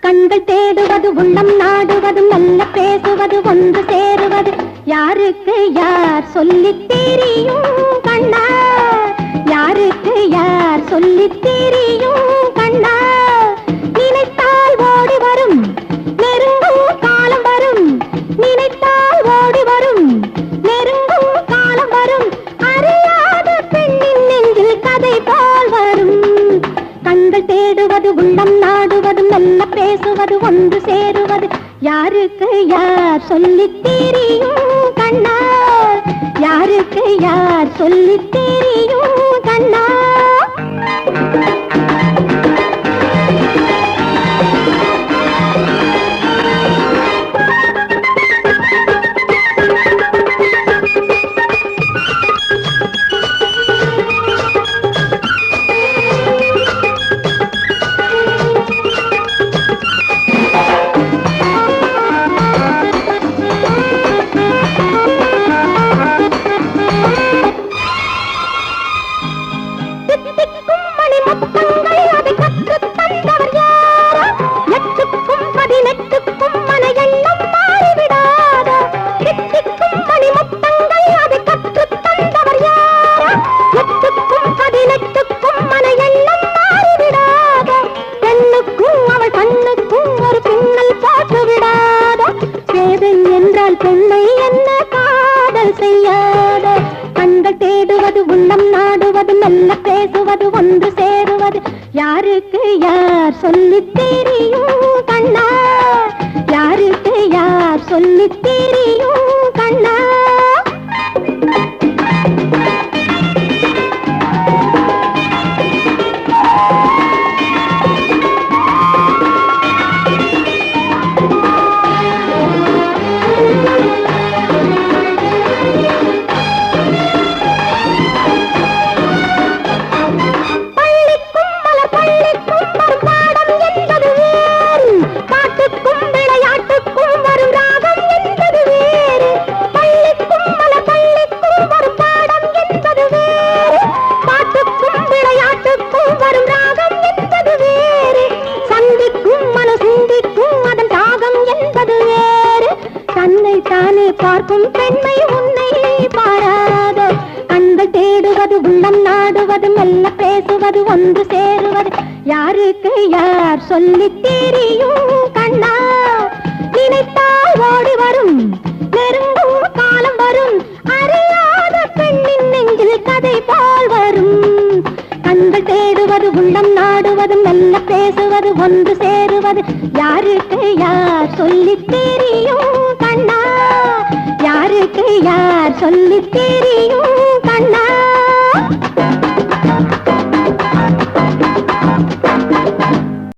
கண்கள் தேடுவது உள்ளம் நாடுவது நல்ல பேசுவது ஒன்று சேருவது யாருக்கு யார் சொல்லித் தெரியும் கண்ணா, யாருக்கு யார் சொல்லித் தெரியும் கண்ணா. நினைத்தால் ஓடி வரும் நெருங்கும் காலம் வரும், நினைத்தால் ஓடி வரும் நெருங்கும் காலம் வரும், அறியாத பெண்ணின் நெஞ்சில் கதை போல் வரும். கண்கள் தேடுவது உள்ளம் நாடுவது நல்ல பேசுவது ஒன்று சேருவது யாருக்கு யார் சொல்லித் தெரியும் கண்ணா, யாருக்கு யார் சொல்லித் தெரியும் கண்ணா. பெண்ணை என்ன காதல் செய்யாத கண்கள் தேடுவது உள்ளம் நாடுவது நல்ல பேசுவது ஒன்று சேருவது யாருக்கு யார் சொல்லித் தெரியும் கண்ணா, யாருக்கு யார் சொல்லித் தெரியும் கண்ணா. தானே பார்க்கும் பெண்மை உன்னை பாராதோ. கண்கள் தேடுவது உள்ளம் நாடுவது மெல்ல பேசுவது ஒன்று சேருவது யாருக்கு யார் சொல்லித் தெரியும் கண்ணா. நினைத்தால் ஓடி வரும் நெருங்கும் காலம் வரும், அறியாத பெண்ணின் நெஞ்சில் கதை போல் வரும். கண்கள் தேடுவது உள்ளம் நாடுவது மெல்ல பேசுவது ஒன்று சேருவது யாருக்கு யார் சொல்லித் தெரியும் கண்ணா, யாருக்கு யார் சொல்லித் தெரியும்.